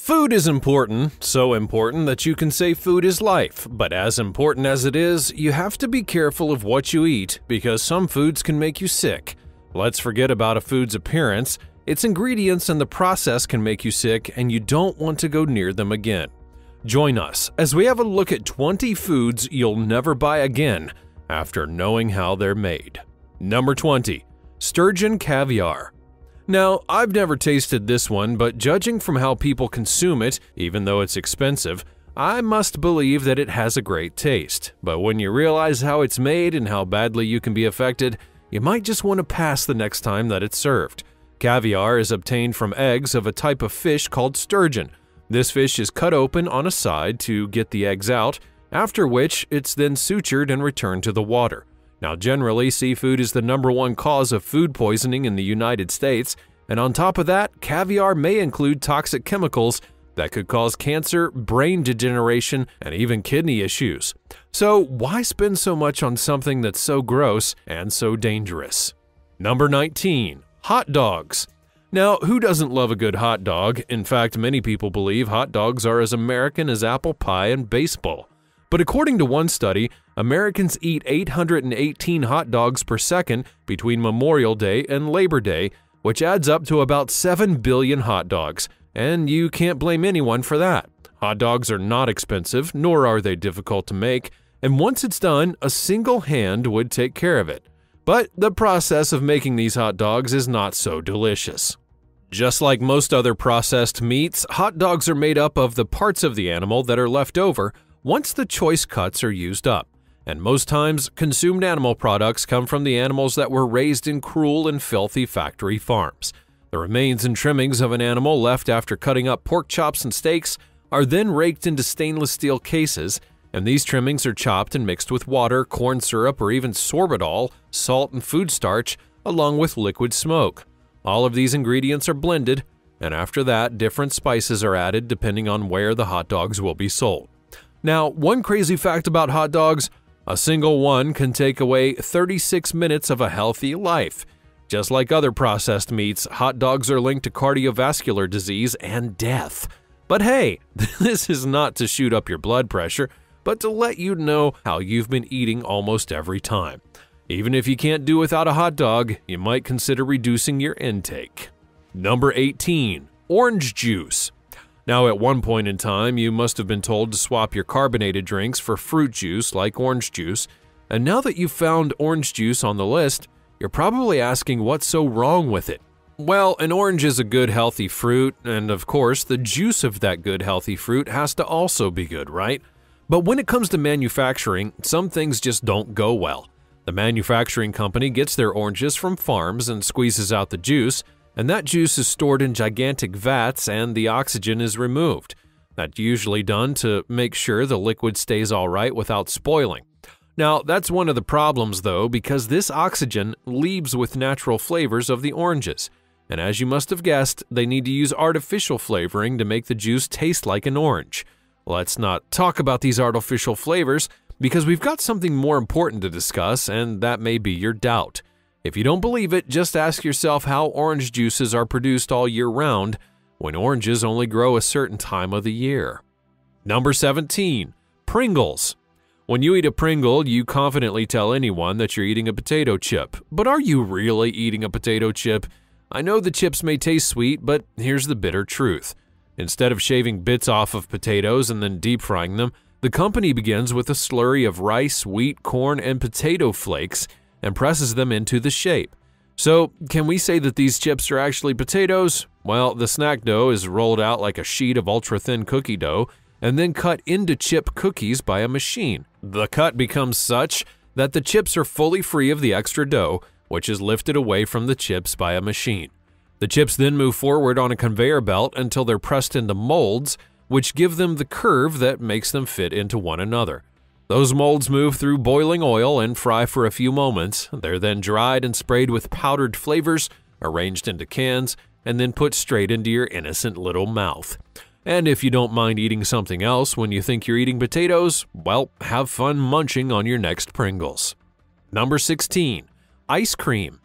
Food is important, so important that you can say food is life, but as important as it is, you have to be careful of what you eat because some foods can make you sick. Let's forget about a food's appearance, its ingredients and the process can make you sick and you don't want to go near them again. Join us as we have a look at 20 foods you'll never buy again after knowing how they're made. Number 20. Sturgeon caviar. Now, I've never tasted this one, but judging from how people consume it, even though it's expensive, I must believe that it has a great taste. But when you realize how it's made and how badly you can be affected, you might just want to pass the next time that it's served. Caviar is obtained from eggs of a type of fish called sturgeon. This fish is cut open on a side to get the eggs out, after which it's then sutured and returned to the water. Now, generally, seafood is the #1 cause of food poisoning in the United States, and on top of that, caviar may include toxic chemicals that could cause cancer, brain degeneration, and even kidney issues. So why spend so much on something that's so gross and so dangerous? Number 19. Hot dogs. Now, who doesn't love a good hot dog? In fact, many people believe hot dogs are as American as apple pie and baseball. But according to one study, Americans eat 818 hot dogs per second between Memorial Day and Labor Day, which adds up to about 7 billion hot dogs, and you can't blame anyone for that. Hot dogs are not expensive, nor are they difficult to make, and once it's done, a single hand would take care of it. But the process of making these hot dogs is not so delicious. Just like most other processed meats, hot dogs are made up of the parts of the animal that are left over once the choice cuts are used up, and most times consumed animal products come from the animals that were raised in cruel and filthy factory farms. The remains and trimmings of an animal left after cutting up pork chops and steaks are then raked into stainless steel cases, and these trimmings are chopped and mixed with water, corn syrup, or even sorbitol, salt and food starch, along with liquid smoke. All of these ingredients are blended, and after that, different spices are added depending on where the hot dogs will be sold. Now, one crazy fact about hot dogs, a single one can take away 36 minutes of a healthy life. Just like other processed meats, hot dogs are linked to cardiovascular disease and death. But hey, this is not to shoot up your blood pressure, but to let you know how you've been eating almost every time. Even if you can't do without a hot dog, you might consider reducing your intake. Number 18. Orange juice. Now, at one point in time, you must have been told to swap your carbonated drinks for fruit juice like orange juice, and now that you've found orange juice on the list, you're probably asking what's so wrong with it. Well, an orange is a good healthy fruit, and of course, the juice of that good healthy fruit has to also be good, right? But when it comes to manufacturing, some things just don't go well. The manufacturing company gets their oranges from farms and squeezes out the juice, and that juice is stored in gigantic vats and the oxygen is removed. That's usually done to make sure the liquid stays all right without spoiling. Now, that's one of the problems though, because this oxygen leaves with natural flavors of the oranges. And as you must have guessed, they need to use artificial flavoring to make the juice taste like an orange. Let's not talk about these artificial flavors because we've got something more important to discuss, and that may be your doubt. If you don't believe it, just ask yourself how orange juices are produced all year round when oranges only grow a certain time of the year. Number 17. Pringles. When you eat a Pringle, you confidently tell anyone that you're eating a potato chip. But are you really eating a potato chip? I know the chips may taste sweet, but here's the bitter truth. Instead of shaving bits off of potatoes and then deep frying them, the company begins with a slurry of rice, wheat, corn, and potato flakes and presses them into the shape. So, can we say that these chips are actually potatoes? Well, the snack dough is rolled out like a sheet of ultra-thin cookie dough and then cut into chip cookies by a machine. The cut becomes such that the chips are fully free of the extra dough, which is lifted away from the chips by a machine. The chips then move forward on a conveyor belt until they're pressed into molds, which give them the curve that makes them fit into one another. Those molds move through boiling oil and fry for a few moments. They're then dried and sprayed with powdered flavors, arranged into cans, and then put straight into your innocent little mouth. And if you don't mind eating something else when you think you're eating potatoes, well, have fun munching on your next Pringles. Number 16. Ice cream.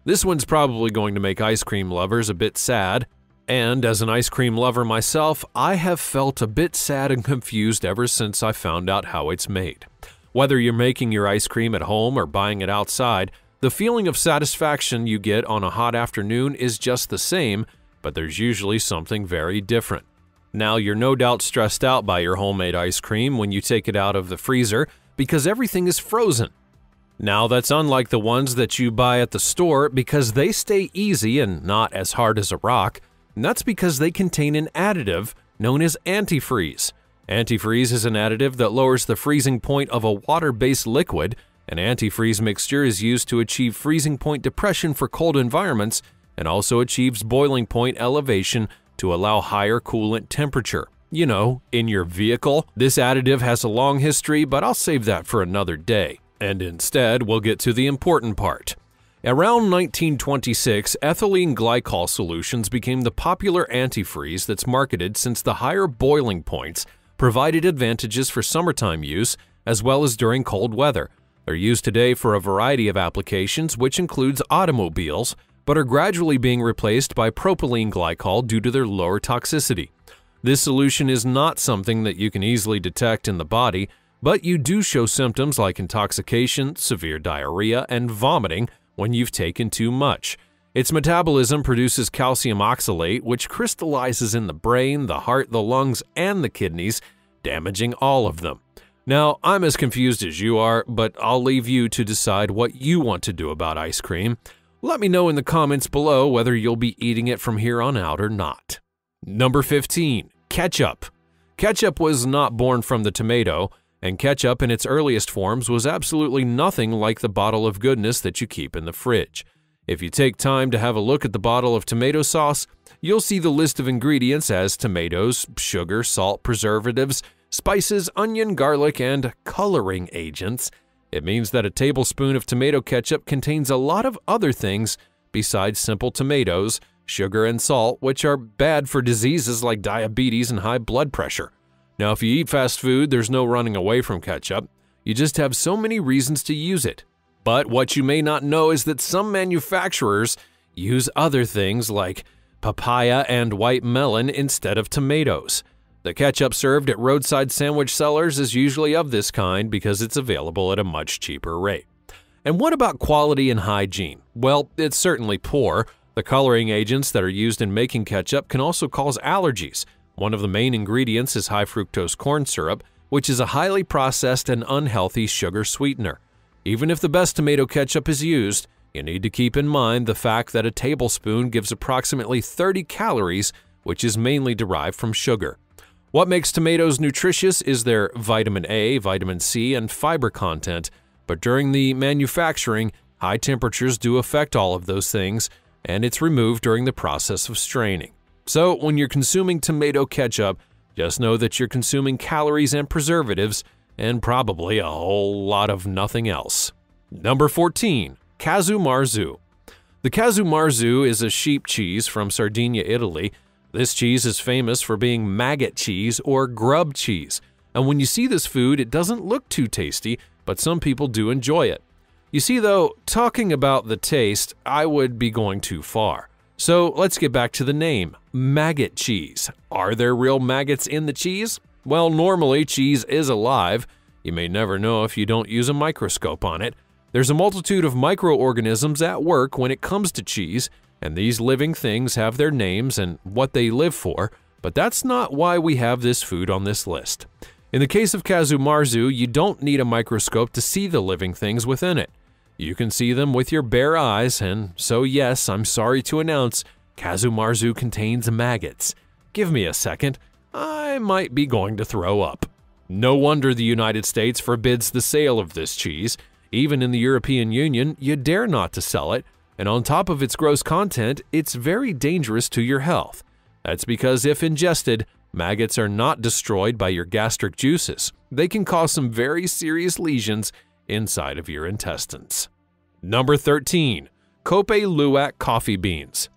This one's probably going to make ice cream lovers a bit sad. And as an ice cream lover myself, I have felt a bit sad and confused ever since I found out how it's made. Whether you're making your ice cream at home or buying it outside, the feeling of satisfaction you get on a hot afternoon is just the same, but there's usually something very different. Now, you're no doubt stressed out by your homemade ice cream when you take it out of the freezer because everything is frozen. Now, that's unlike the ones that you buy at the store because they stay easy and not as hard as a rock, and that's because they contain an additive known as antifreeze. Antifreeze is an additive that lowers the freezing point of a water-based liquid. An antifreeze mixture is used to achieve freezing point depression for cold environments and also achieves boiling point elevation to allow higher coolant temperature. You know, in your vehicle. This additive has a long history, but I'll save that for another day. And instead, we'll get to the important part. Around 1926, ethylene glycol solutions became the popular antifreeze that's marketed since the higher boiling points provided advantages for summertime use as well as during cold weather. They're used today for a variety of applications, which includes automobiles, but are gradually being replaced by propylene glycol due to their lower toxicity. This solution is not something that you can easily detect in the body, but you do show symptoms like intoxication, severe diarrhea, and vomiting when you've taken too much. Its metabolism produces calcium oxalate, which crystallizes in the brain, the heart, the lungs, and the kidneys, damaging all of them. Now, I'm as confused as you are, but I'll leave you to decide what you want to do about ice cream. Let me know in the comments below whether you'll be eating it from here on out or not. Number 15. Ketchup. Ketchup was not born from the tomato, and ketchup in its earliest forms was absolutely nothing like the bottle of goodness that you keep in the fridge. If you take time to have a look at the bottle of tomato sauce, you'll see the list of ingredients as tomatoes, sugar, salt, preservatives, spices, onion, garlic, and coloring agents. It means that a tablespoon of tomato ketchup contains a lot of other things besides simple tomatoes, sugar, and salt, which are bad for diseases like diabetes and high blood pressure. Now, if you eat fast food, there's no running away from ketchup. You just have so many reasons to use it. But what you may not know is that some manufacturers use other things like papaya and white melon instead of tomatoes. The ketchup served at roadside sandwich sellers is usually of this kind because it's available at a much cheaper rate. And what about quality and hygiene? Well, it's certainly poor. The coloring agents that are used in making ketchup can also cause allergies. One of the main ingredients is high fructose corn syrup, which is a highly processed and unhealthy sugar sweetener. Even if the best tomato ketchup is used, you need to keep in mind the fact that a tablespoon gives approximately 30 calories, which is mainly derived from sugar. What makes tomatoes nutritious is their vitamin A, vitamin C, and fiber content, but during the manufacturing, high temperatures do affect all of those things, and it's removed during the process of straining. So when you're consuming tomato ketchup, just know that you're consuming calories and preservatives, and probably a whole lot of nothing else. Number 14. Casu Marzu. The Casu Marzu is a sheep cheese from Sardinia, Italy. This cheese is famous for being maggot cheese or grub cheese, and when you see this food, it doesn't look too tasty, but some people do enjoy it. You see though, talking about the taste, I would be going too far. So let's get back to the name, maggot cheese. Are there real maggots in the cheese? Well, normally cheese is alive. You may never know if you don't use a microscope on it. There's a multitude of microorganisms at work when it comes to cheese, and these living things have their names and what they live for, but that's not why we have this food on this list. In the case of Casu Marzu, you don't need a microscope to see the living things within it. You can see them with your bare eyes, and so yes, I'm sorry to announce, Casu Marzu contains maggots. Give me a second, I might be going to throw up. No wonder the United States forbids the sale of this cheese. Even in the European Union, you dare not to sell it, and on top of its gross content, it's very dangerous to your health. That's because if ingested, maggots are not destroyed by your gastric juices. They can cause some very serious lesions inside of your intestines. Number 13. Kope Luwak coffee beans.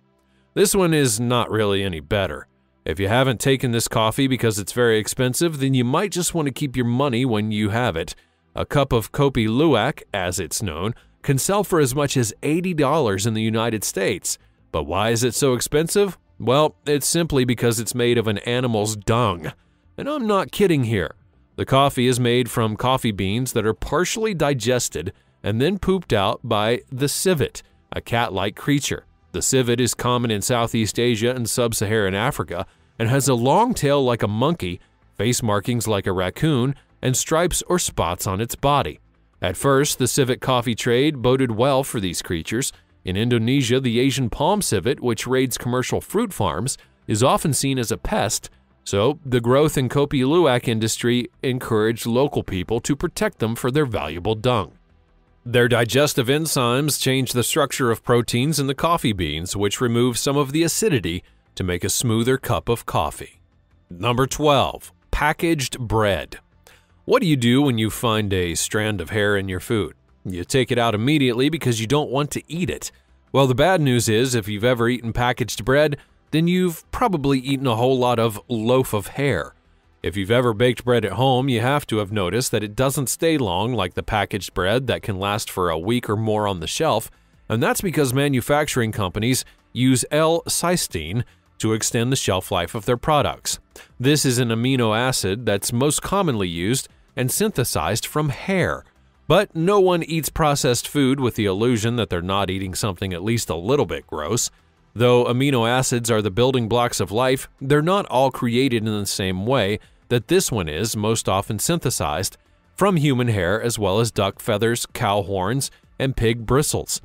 This one is not really any better. If you haven't taken this coffee because it's very expensive, then you might just want to keep your money when you have it. A cup of Kope Luwak, as it's known, can sell for as much as $80 in the United States. But why is it so expensive? Well, it's simply because it's made of an animal's dung. And I'm not kidding here. The coffee is made from coffee beans that are partially digested and then pooped out by the civet, a cat-like creature. The civet is common in Southeast Asia and Sub-Saharan Africa and has a long tail like a monkey, face markings like a raccoon, and stripes or spots on its body. At first, the civet coffee trade boded well for these creatures. In Indonesia, the Asian palm civet, which raids commercial fruit farms, is often seen as a pest, so the growth in Kopi Luwak industry encouraged local people to protect them for their valuable dung. Their digestive enzymes change the structure of proteins in the coffee beans, which remove some of the acidity to make a smoother cup of coffee. Number 12. Packaged bread. What do you do when you find a strand of hair in your food? You take it out immediately because you don't want to eat it. Well, the bad news is if you've ever eaten packaged bread, then you've probably eaten a whole lot of loaf of hair. If you've ever baked bread at home, you have to have noticed that it doesn't stay long like the packaged bread that can last for a week or more on the shelf, and that's because manufacturing companies use L-cysteine to extend the shelf life of their products. This is an amino acid that's most commonly used and synthesized from hair. But no one eats processed food with the illusion that they're not eating something at least a little bit gross. Though amino acids are the building blocks of life, they're not all created in the same way that this one is most often synthesized from human hair as well as duck feathers, cow horns, and pig bristles.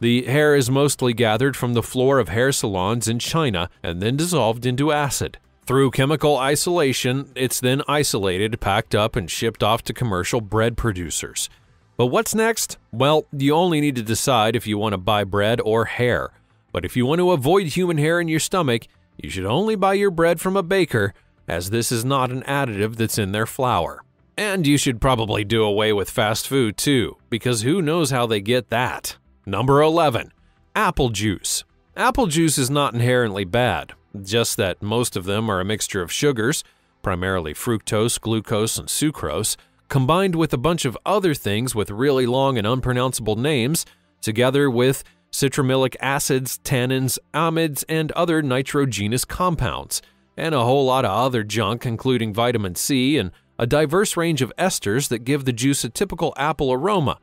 The hair is mostly gathered from the floor of hair salons in China and then dissolved into acid. Through chemical isolation, it's then isolated, packed up, and shipped off to commercial bread producers. But what's next? Well, you only need to decide if you want to buy bread or hair. But if you want to avoid human hair in your stomach, you should only buy your bread from a baker, as this is not an additive that's in their flour. And you should probably do away with fast food too, because who knows how they get that. Number 11. Apple juice. Apple juice is not inherently bad, just that most of them are a mixture of sugars, primarily fructose, glucose, and sucrose, combined with a bunch of other things with really long and unpronounceable names, together with citromylic acids, tannins, amides, and other nitrogenous compounds, and a whole lot of other junk including vitamin C and a diverse range of esters that give the juice a typical apple aroma.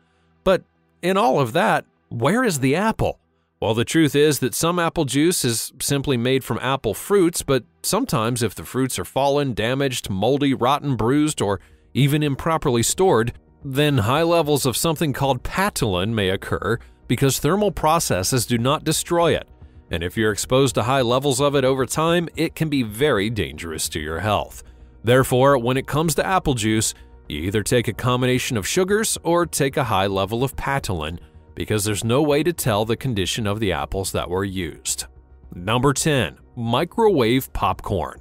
But in all of that, where is the apple? Well, the truth is that some apple juice is simply made from apple fruits, but sometimes if the fruits are fallen, damaged, moldy, rotten, bruised, or even improperly stored, then high levels of something called patulin may occur because thermal processes do not destroy it, and if you're exposed to high levels of it over time, it can be very dangerous to your health. Therefore, when it comes to apple juice, you either take a combination of sugars or take a high level of patulin, because there's no way to tell the condition of the apples that were used. Number 10. Microwave popcorn.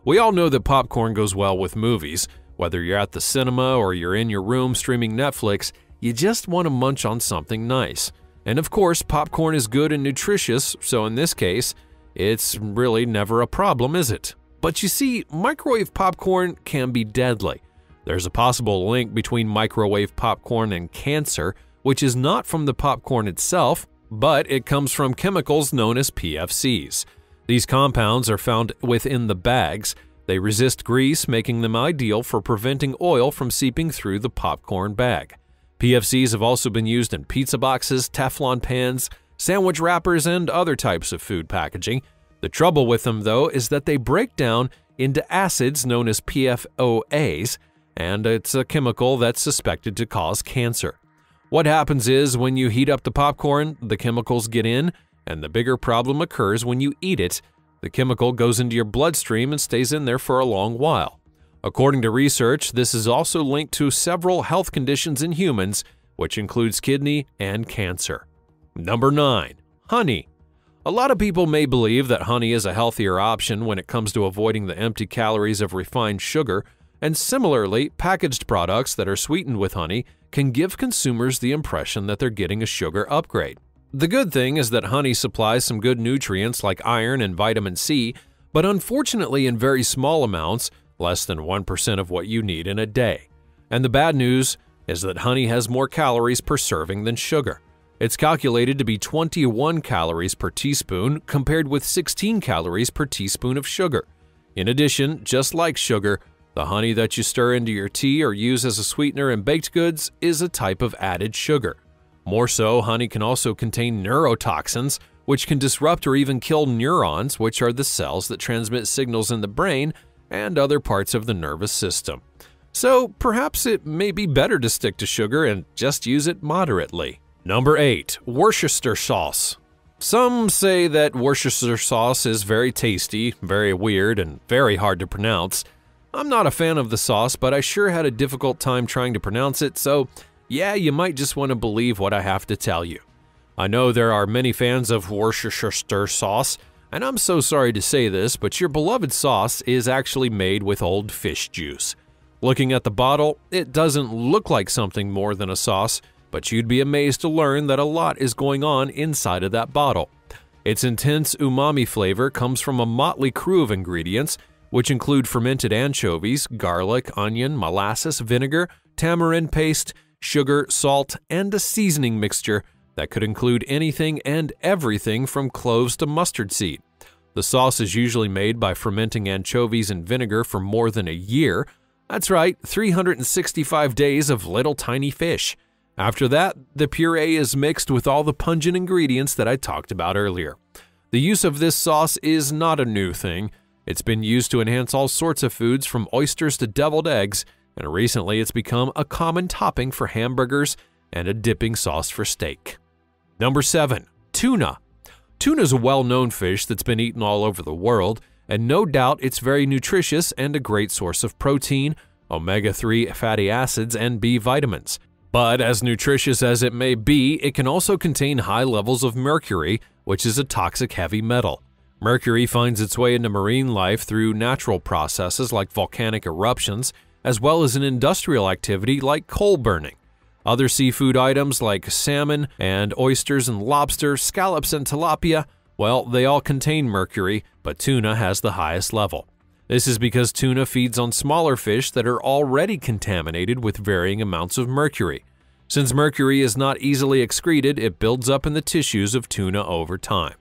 We all know that popcorn goes well with movies. Whether you're at the cinema or you're in your room streaming Netflix, you just want to munch on something nice. And of course, popcorn is good and nutritious, so in this case, it's really never a problem, is it? But you see, microwave popcorn can be deadly. There's a possible link between microwave popcorn and cancer, which is not from the popcorn itself, but it comes from chemicals known as PFCs. These compounds are found within the bags. They resist grease, making them ideal for preventing oil from seeping through the popcorn bag. PFCs have also been used in pizza boxes, Teflon pans, sandwich wrappers, and other types of food packaging. The trouble with them, though, is that they break down into acids known as PFOAs, and it's a chemical that's suspected to cause cancer. What happens is when you heat up the popcorn, the chemicals get in, and the bigger problem occurs when you eat it. The chemical goes into your bloodstream and stays in there for a long while. According to research, this is also linked to several health conditions in humans, which includes kidney and cancer. Number 9. Honey. A lot of people may believe that honey is a healthier option when it comes to avoiding the empty calories of refined sugar, and similarly, packaged products that are sweetened with honey can give consumers the impression that they're getting a sugar upgrade. The good thing is that honey supplies some good nutrients like iron and vitamin C, but unfortunately in very small amounts, less than 1% of what you need in a day. And the bad news is that honey has more calories per serving than sugar. It's calculated to be 21 calories per teaspoon compared with 16 calories per teaspoon of sugar. In addition, just like sugar, the honey that you stir into your tea or use as a sweetener in baked goods is a type of added sugar. More so, honey can also contain neurotoxins, which can disrupt or even kill neurons, which are the cells that transmit signals in the brain and other parts of the nervous system. So perhaps it may be better to stick to sugar and just use it moderately. Number 8. Worcestershire sauce. Some say that Worcestershire sauce is very tasty, very weird, and very hard to pronounce. I'm not a fan of the sauce, but I sure had a difficult time trying to pronounce it, so yeah, you might just want to believe what I have to tell you. I know there are many fans of Worcestershire sauce, and I'm so sorry to say this, but your beloved sauce is actually made with old fish juice. Looking at the bottle, it doesn't look like something more than a sauce, but you'd be amazed to learn that a lot is going on inside of that bottle. Its intense umami flavor comes from a motley crew of ingredients, which include fermented anchovies, garlic, onion, molasses, vinegar, tamarind paste, sugar, salt, and a seasoning mixture that could include anything and everything from cloves to mustard seed. The sauce is usually made by fermenting anchovies in vinegar for more than a year. That's right, 365 days of little tiny fish. After that, the puree is mixed with all the pungent ingredients that I talked about earlier. The use of this sauce is not a new thing. It's been used to enhance all sorts of foods from oysters to deviled eggs, and recently it's become a common topping for hamburgers and a dipping sauce for steak. Number 7. Tuna. Tuna is a well-known fish that's been eaten all over the world, and no doubt it's very nutritious and a great source of protein, omega-3 fatty acids, and B vitamins. But as nutritious as it may be, it can also contain high levels of mercury, which is a toxic heavy metal. Mercury finds its way into marine life through natural processes like volcanic eruptions, as well as in industrial activity like coal burning. Other seafood items like salmon and oysters and lobster, scallops and tilapia, well, they all contain mercury, but tuna has the highest level. This is because tuna feeds on smaller fish that are already contaminated with varying amounts of mercury. Since mercury is not easily excreted, it builds up in the tissues of tuna over time.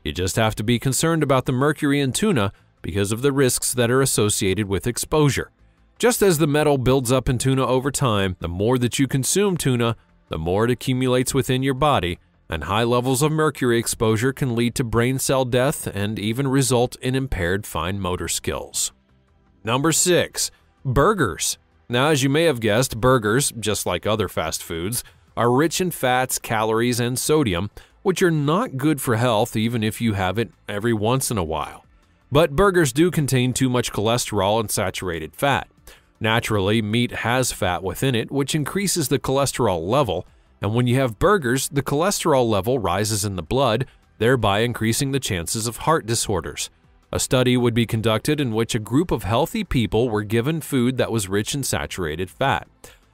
You just have to be concerned about the mercury in tuna because of the risks that are associated with exposure. Just as the metal builds up in tuna over time, the more that you consume tuna, the more it accumulates within your body, and high levels of mercury exposure can lead to brain cell death and even result in impaired fine motor skills. Number 6. Burgers. Now, as you may have guessed, burgers, just like other fast foods, are rich in fats, calories, and sodium, which are not good for health even if you have it every once in a while. But burgers do contain too much cholesterol and saturated fat. Naturally, meat has fat within it, which increases the cholesterol level, and when you have burgers, the cholesterol level rises in the blood, thereby increasing the chances of heart disorders. A study would be conducted in which a group of healthy people were given food that was rich in saturated fat.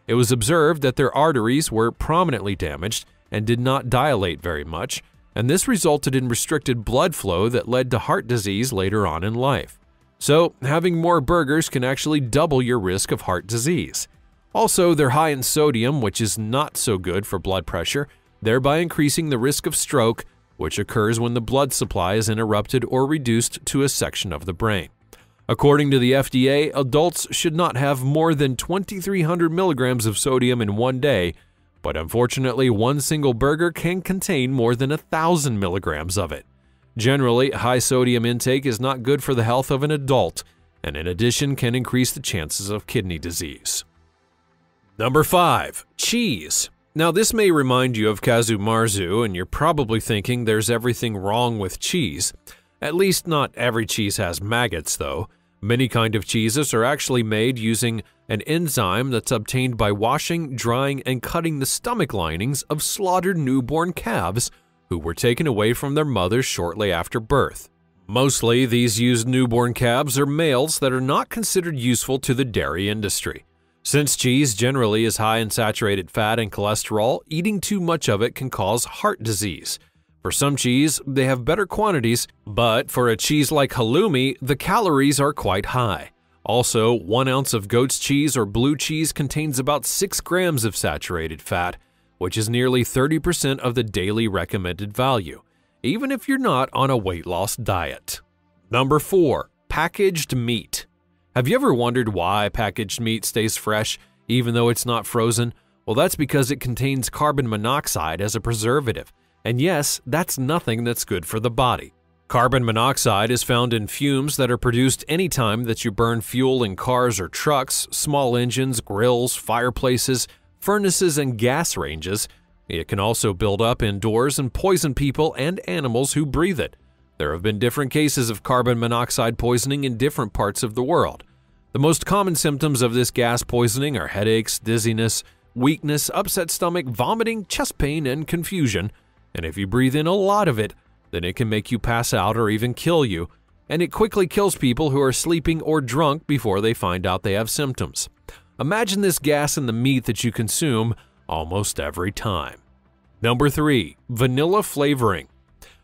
It was observed that their arteries were prominently damaged and did not dilate very much, and this resulted in restricted blood flow that led to heart disease later on in life. So, having more burgers can actually double your risk of heart disease. Also, they're high in sodium, which is not so good for blood pressure, thereby increasing the risk of stroke, which occurs when the blood supply is interrupted or reduced to a section of the brain. According to the FDA, adults should not have more than 2,300 milligrams of sodium in one day, but unfortunately, one single burger can contain more than 1,000 milligrams of it. Generally, high sodium intake is not good for the health of an adult, and in addition can increase the chances of kidney disease. Number 5. Cheese. Now, this may remind you of casu marzu, and you're probably thinking there's everything wrong with cheese. At least not every cheese has maggots, though. Many kinds of cheeses are actually made using an enzyme that's obtained by washing, drying, and cutting the stomach linings of slaughtered newborn calves who were taken away from their mothers shortly after birth. Mostly, these used newborn calves are males that are not considered useful to the dairy industry. Since cheese generally is high in saturated fat and cholesterol, eating too much of it can cause heart disease. For some cheese, they have better quantities, but for a cheese like halloumi, the calories are quite high. Also, 1 ounce of goat's cheese or blue cheese contains about 6 grams of saturated fat, which is nearly 30% of the daily recommended value, even if you're not on a weight loss diet. Number 4. Packaged meat. Have you ever wondered why packaged meat stays fresh even though it's not frozen? Well, that's because it contains carbon monoxide as a preservative. And yes, that's nothing that's good for the body. Carbon monoxide is found in fumes that are produced anytime that you burn fuel in cars or trucks, small engines, grills, fireplaces, furnaces, and gas ranges. It can also build up indoors and poison people and animals who breathe it. There have been different cases of carbon monoxide poisoning in different parts of the world. The most common symptoms of this gas poisoning are headaches, dizziness, weakness, upset stomach, vomiting, chest pain, and confusion. And if you breathe in a lot of it, then it can make you pass out or even kill you. And it quickly kills people who are sleeping or drunk before they find out they have symptoms. Imagine this gas in the meat that you consume almost every time. Number 3. Vanilla flavoring.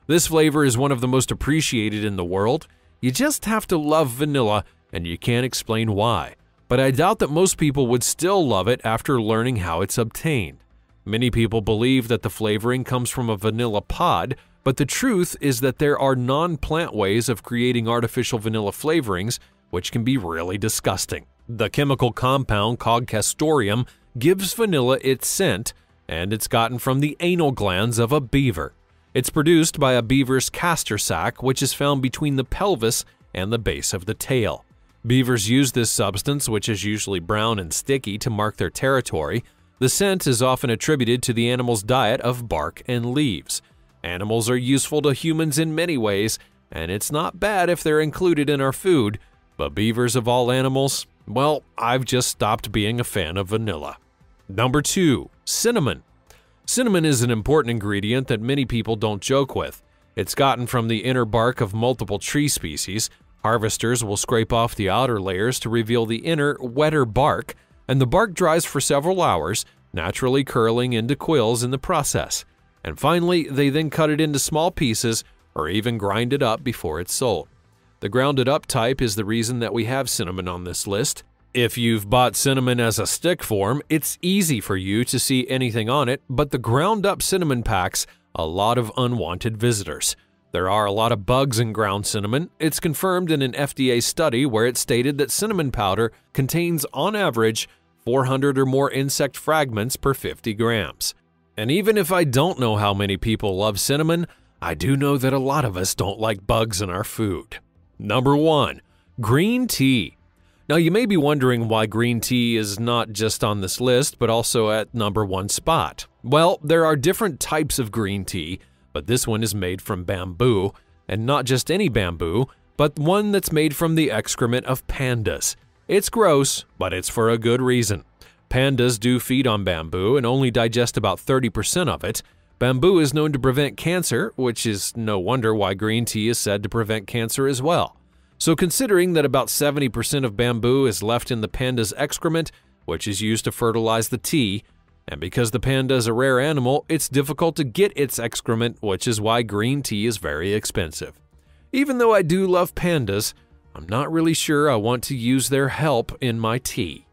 This flavor is one of the most appreciated in the world. You just have to love vanilla, and you can't explain why. But I doubt that most people would still love it after learning how it's obtained. Many people believe that the flavoring comes from a vanilla pod, but the truth is that there are non-plant ways of creating artificial vanilla flavorings, which can be really disgusting. The chemical compound called castoreum gives vanilla its scent, and it's gotten from the anal glands of a beaver. It's produced by a beaver's castor sac, which is found between the pelvis and the base of the tail. Beavers use this substance, which is usually brown and sticky, to mark their territory. The scent is often attributed to the animal's diet of bark and leaves. Animals are useful to humans in many ways, and it's not bad if they're included in our food, but beavers of all animals, well, I've just stopped being a fan of vanilla. Number 2. Cinnamon. Cinnamon is an important ingredient that many people don't joke with. It's gotten from the inner bark of multiple tree species. Harvesters will scrape off the outer layers to reveal the inner, wetter bark, and the bark dries for several hours, naturally curling into quills in the process. And finally, they then cut it into small pieces or even grind it up before it's sold. The grounded up type is the reason that we have cinnamon on this list. If you've bought cinnamon as a stick form, it's easy for you to see anything on it, but the ground up cinnamon packs a lot of unwanted visitors. There are a lot of bugs in ground cinnamon. It's confirmed in an FDA study where it stated that cinnamon powder contains, on average, 400 or more insect fragments per 50 grams. And even if I don't know how many people love cinnamon, I do know that a lot of us don't like bugs in our food. Number 1. Green tea. Now you may be wondering why green tea is not just on this list, but also at number 1 spot. Well, there are different types of green tea, but this one is made from bamboo, and not just any bamboo, but one that's made from the excrement of pandas. It's gross, but it's for a good reason. Pandas do feed on bamboo and only digest about 30% of it. Bamboo is known to prevent cancer, which is no wonder why green tea is said to prevent cancer as well. So considering that about 70% of bamboo is left in the panda's excrement, which is used to fertilize the tea, and because the panda is a rare animal, it's difficult to get its excrement, which is why green tea is very expensive. Even though I do love pandas, I'm not really sure I want to use their help in my tea.